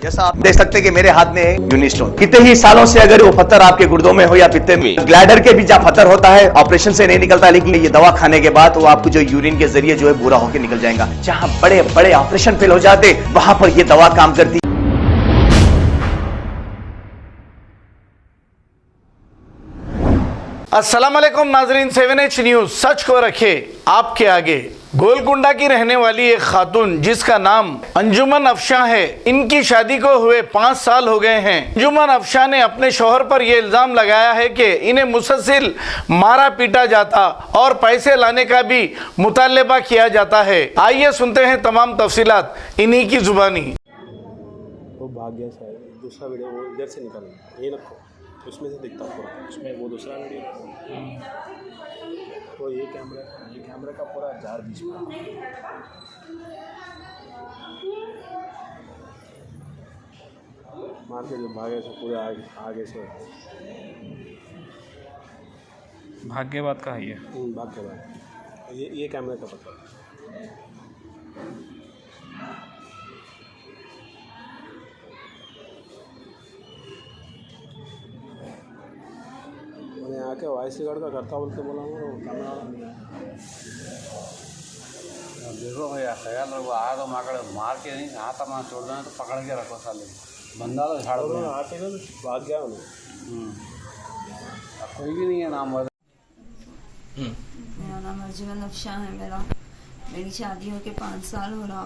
जैसा आप देख सकते हैं कि मेरे हाथ में यूनिस्टोन, कितने ही सालों से अगर वो पत्थर आपके गुर्दों में हो या पित्ते में, ग्लैडर के भी जहाँ पत्थर होता है ऑपरेशन से नहीं निकलता, लेकिन ये दवा खाने के बाद वो आपको जो यूरिन के जरिए जो है पूरा होकर निकल जाएगा। जहाँ बड़े बड़े ऑपरेशन फेल हो जाते वहां पर ये दवा काम करती। अस्सलाम वालेकुम नाजरीन, 7H न्यूज सच को रखे आपके आगे। गोलकुंडा की रहने वाली एक खातून जिसका नाम अंजुमन अफशा है, इनकी शादी को हुए 5 साल हो गए हैं। अंजुमन अफशा ने अपने शौहर पर यह इल्ज़ाम लगाया है कि इन्हें मुसलसल मारा पीटा जाता और पैसे लाने का भी मुतालबा किया जाता है। आइए सुनते हैं तमाम तफसीलात इन्हीं की जुबानी। वो भाग गया शायद, दूसरा वीडियो वो इधर से निकालना, ये रखो उसमें से दिखता पूरा, उसमें वो दूसरा वीडियो तो ये कैमरा का पूरा जार बीच में मार के जो भागे से पूरे आगे से भाग्य बात का है ये। भाग के बाद ये कैमरे का पता मैंने आके वॉइस रिकॉर्ड का करता बोल के बोला हूँ कैमरा देखो भैया ख्याल रखो, आया तो माकड़ मार के नहीं आता मार छोड़ देना तो पकड़ के रखो साले, बंदा तो झाड़ दो। आते ना भाग गया उन्हें। अब कोई भी नहीं है नाम बता। मेरा नाम अंजुमन अफशा है। मेरी शादी हो के 5 साल हो रहा।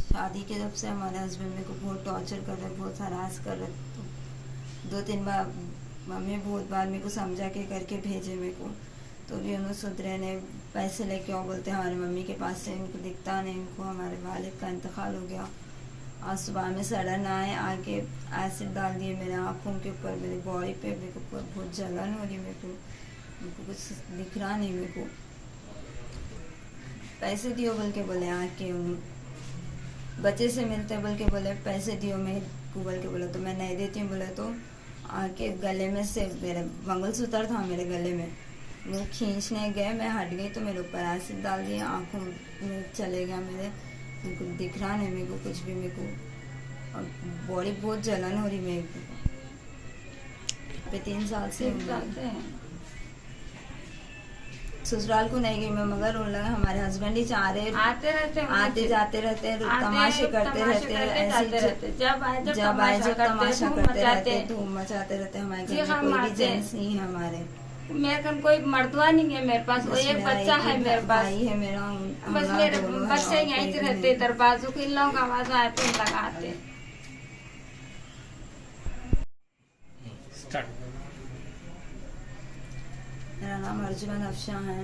शादी के जब से हमारे हस्बैंड मेरे को बहुत टॉर्चर कर रहे, बहुत हरास कर रहे। तो 2-3 बार मम्मी बहुत बार मेरे को समझा के करके भेजे मेरे को, तो भी उन्होंने सुधरे ने पैसे लेके और बोलते हमारे मम्मी के पास से इनको दिखता नहीं, इनको हमारे वालिद का इंतकाल हो गया। आज सुबह में सड़न आए, आके एसिड डाल दिए मेरे आँखों के ऊपर, मेरी बॉडी पे, मेरे को बहुत जलन हो रही, मेरे को कुछ दिख रहा नहीं मेरे को। पैसे दियो बोल के बोले, आके उन्हें बच्चे से मिलते बोल के बोले पैसे दियो मेरे को बोल के बोले, तो मैं नहीं देती हूँ बोले, तो आके गले में से मेरे मंगलसूत्र था मेरे गले में, वो खींचने गए, मैं हट गई तो मेरे ऊपर एसिड डाल दिए, आँखों में चले गया मेरे को दिख रहा नहीं मेरे को कुछ भी, मेरे को और बॉडी बहुत जलन हो रही मेरे को। 3 साल से ससुराल को नहीं गई मैं, मगर उन लोग हमारे हस्बैंड ही चाह रहे, आते जाते रहते, तमाशे करते रहते, ऐसे जब आए जब तमाशा करते रहते, धूम मचाते रहते। हमारे घर में कोई भी जेंट्स नहीं है, हमारे मेरे घर कोई मर्दवा नहीं है, मेरे पास वो एक बच्चा है, मेरे पास भाई है मेरा, बस मेरे बच्चे यहीं से रहते, दरवाजों के इन लोगों का आवाज आते लगाते। मेरा नाम अंजुमन अफशा है।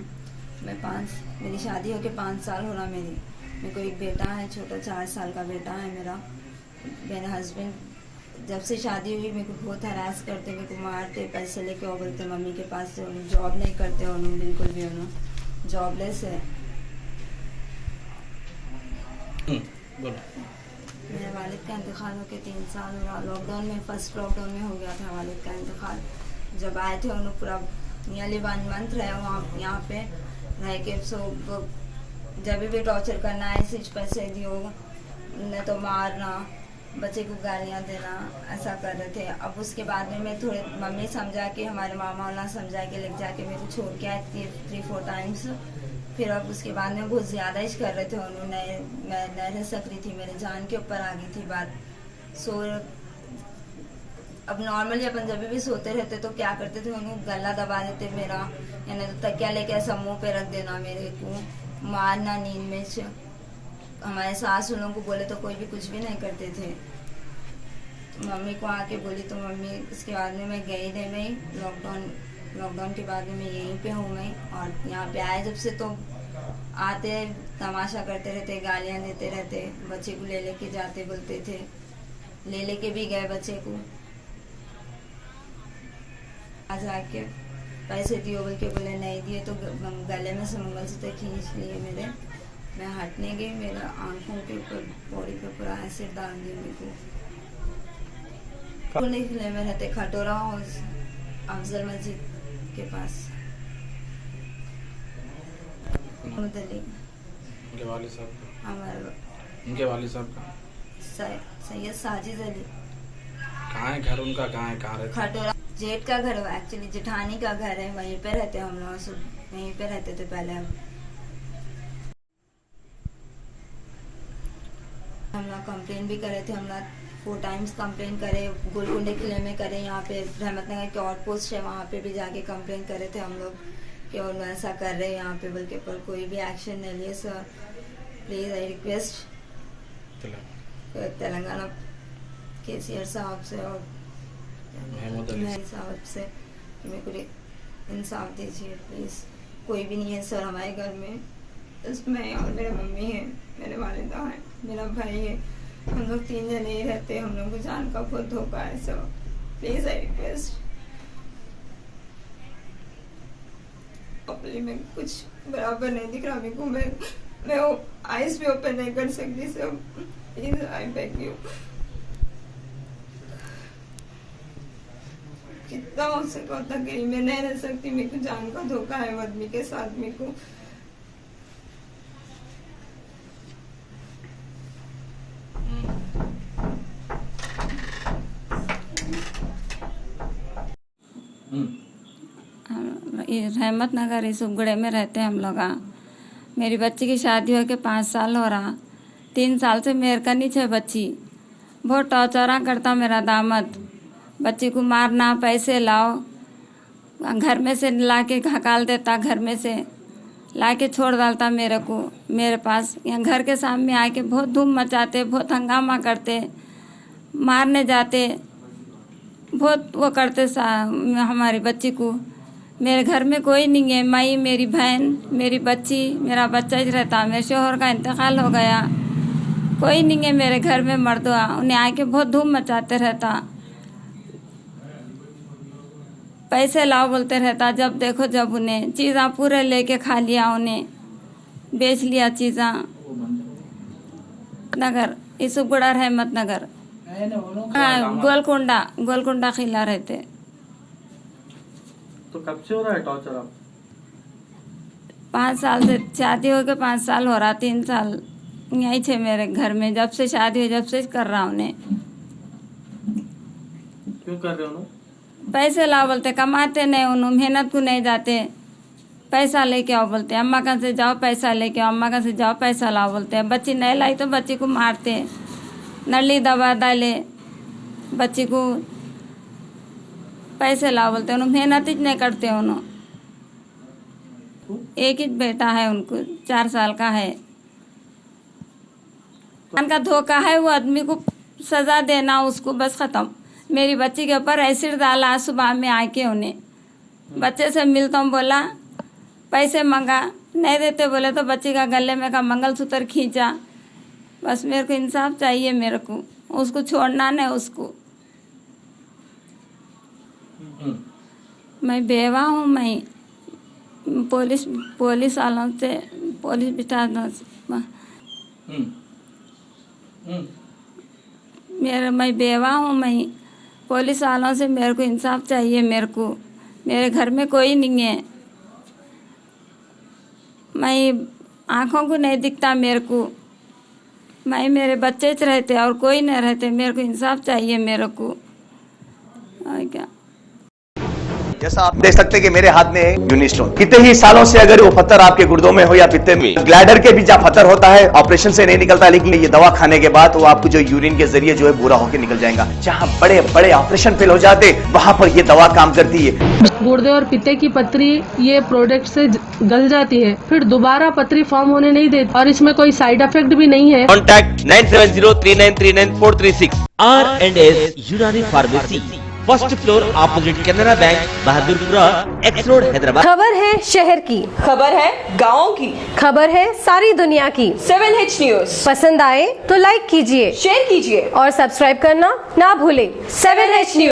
मेरी शादी होके 5 साल हो रहा। मेरे को एक बेटा है, छोटा 4 साल का बेटा है मेरा। मेरे हस्बैंड जब से शादी हुई मेरे को बहुत हरास करते, मेरे को मारते, पैसे लेके और बोलते मम्मी के पास से, उन्हें जॉब नहीं करते, उन्होंने बिल्कुल भी उन्होंने जॉबलेस है। मेरे वालिद का इंतकाल होके 3 साल हो रहा। लॉकडाउन में, फर्स्ट लॉकडाउन में हो गया था वालिद का इंतकाल। जब आए थे उन्होंने पूरा नियरली 1 मंथ रहे वहाँ यहाँ पे रह के। सो जब भी टॉर्चर करना है, ऐसे पैसे दियो, न तो मारना, बच्चे को गालियाँ देना, ऐसा कर रहे थे। अब उसके बाद में मैं थोड़े मम्मी समझा के, हमारे मामा वाला समझा के लेके जाके मेरे को छोड़ के आए 3-4 टाइम्स। फिर अब उसके बाद में बहुत ज़्यादा ही कर रहे थे उन्होंने, मैं नहीं रह सक रही थी, मेरे जान के ऊपर आ गई थी बात। सो अब नॉर्मली अपन जब भी सोते रहते तो क्या करते थे, उन्होंने गला दबा देते मेरा, यानी तो तकिया लेके ऐसा मुँह पे रख देना, मेरे को मारना नींद में। हमारे सास उन लोगों को बोले तो कोई भी कुछ भी नहीं करते थे। मम्मी को आके बोली तो मम्मी, उसके बाद में मैं गई नहीं, मैं लॉकडाउन के बाद में मैं यहीं पे हूँ मैं। और यहाँ पे आए जब से तो आते तमाशा करते रहते, गालियाँ देते रहते, बच्चे को ले लेके जाते बोलते थे, ले लेके भी गए बच्चे को। आज आके पैसे दियो बोल के बोले, नहीं दिए तो गले में से मंगलसूत्र खींच लिए मेरे। मैं हटने गई, मेरा आंखों के ऊपर, बॉडी पे पूरा एसिड डाल दिया मेरे को। निकले में रहते खटोरा हाउस, अफजल मस्जिद के पास। उनके वालिद साहब का, हमारे उनके वालिद साहब का सैयद सैयद साजिद अली। कहाँ है घर उनका, कहाँ है, कहाँ रहते हैं? खटोला जेठ का घर है, एक्चुअली जेठानी का घर है, वहीं पे रहते हम लोग, वहीं पे रहते थे पहले। हम लोग कंप्लेन भी करे थे, हम लोग 4 टाइम्स कंप्लेन करे, गोलकुंडे किले में करे, यहाँ पे रहमतनगर के आउट पोस्ट है वहाँ पे भी जाके कंप्लेन करे थे हम लोग कि वो लोग ऐसा कर रहे हैं यहाँ पे, बल्कि पर कोई भी एक्शन नहीं लिए। Sir please I request Telangana KCR साहब से और महमूद साहब से कि मेरे को इंसाफ दीजिए प्लीज़। कोई भी नहीं है सर हमारे घर में, बस मैं और मेरे मम्मी है, मेरे वालिदा है, मेरा भाई है, हम लोग 3 जने ही रहते हैं। हम लोग को जान का बहुत धोखा है सर, प्लीज़ आई रिक्वेस्ट। अपने में कुछ बराबर नहीं दिख रहा मेरे को, मैं वो आइज भी ओपन नहीं कर सकती sir, please I beg you. कितना हो सका तक मैं नहीं रह सकती, मेरे को जान का धोखा है आदमी के साथ मेरे को। रहमत नगर इस उगड़े में रहते हैं हम लोग। मेरी बच्ची की शादी हो के 5 साल हो रहा, 3 साल से मेरे का नीचे बच्ची बहुत टॉर्चर करता मेरा दामाद। बच्ची को मारना, पैसे लाओ, घर में से ला के हकाल देता, घर में से ला के छोड़ डालता मेरे को मेरे पास। यहाँ घर के सामने आके बहुत धूम मचाते, बहुत हंगामा करते, मारने जाते, बहुत वो करते हमारी बच्ची को। मेरे घर में कोई नहीं है, माई, मेरी बहन, मेरी बच्ची, मेरा बच्चा ही रहता। मेरे शोहर का इंतकाल हो गया, कोई नहीं है मेरे घर में मर्दवा। उन्हें आके बहुत धूम मचाते रहता, पैसे लाओ बोलते रहता, जब देखो जब उन्हें चीज़ा पूरे लेके खा लिया, उन्हें बेच लिया चीज़ा। नगर इसुगुड़ा रहमत नगर, हाँ, गोलकुंडा खिला रहते। तो कब से हो रहा है टॉर्चर आप? 5 साल से, शादी हो के 5 साल हो रहा, 3 साल यहीं थे मेरे घर में। जब से शादी हुई जब से कर रहा उन्हें। क्यों कर रहे हो? पैसे लाओ बोलते, कमाते नहीं उन्होंने, मेहनत को नहीं जाते, पैसा लेके आओ बोलते, अम्मा का से जाओ पैसा लेके आओ, अम्मा का से जाओ पैसा लाओ बोलते हैं। बच्ची नहीं लाई तो बच्ची को मारते, नली दबा डाले, बच्ची को पैसे लाओ बोलते, उन्होंने मेहनत ही नहीं करते। उन्होंने एक ही बेटा है उनको, 4 साल का है। उनका धोखा है, वो आदमी को सजा देना उसको, बस खत्म। मेरी बच्ची के ऊपर एसिड डाला सुबह में आके, उन्हें बच्चे से मिलता हूँ, बोला पैसे मांगा, नहीं देते बोले तो बच्ची का गले में का मंगलसूत्र खींचा। बस मेरे को इंसाफ चाहिए, मेरे को उसको छोड़ना नहीं उसको। मैं बेवा हूँ, मैं पुलिस वालों से, पुलिस बिठा मैं बेवा हूँ, मैं पुलिस वालों से मेरे को इंसाफ चाहिए। मेरे को मेरे घर में कोई नहीं है, मैं आँखों को नहीं दिखता मेरे को, मैं मेरे बच्चे रहते और कोई नहीं रहते। मेरे को इंसाफ चाहिए मेरे को, और क्या। जैसा आप देख सकते हैं कि मेरे हाथ में यूनिस्टोन, कितने ही सालों से अगर वो पत्थर आपके गुर्दों में हो या पित्ते में, ग्लैडर के भी जहाँ पत्थर होता है ऑपरेशन से नहीं निकलता, लेकिन ये दवा खाने के बाद वो आपको जो यूरिन के जरिए जो है पूरा होकर निकल जाएगा। जहाँ बड़े बड़े ऑपरेशन फेल हो जाते, वहां पर ये दवा काम करती है। गुर्दे और पित्ते की पथरी ये प्रोडक्ट से गल जाती है, फिर दोबारा पथरी फॉर्म होने नहीं देती, और इसमें कोई साइड इफेक्ट भी नहीं है। कॉन्टैक्ट 9703939436। R&S यूनानी pharmacy, first floor opposite Canara bank, Bahadurpura, x road, Hyderabad. खबर है शहर की, खबर है गाँव की, खबर है सारी दुनिया की। 7H न्यूज पसंद आए तो लाइक कीजिए, शेयर कीजिए और सब्सक्राइब करना ना भूले। 7H news.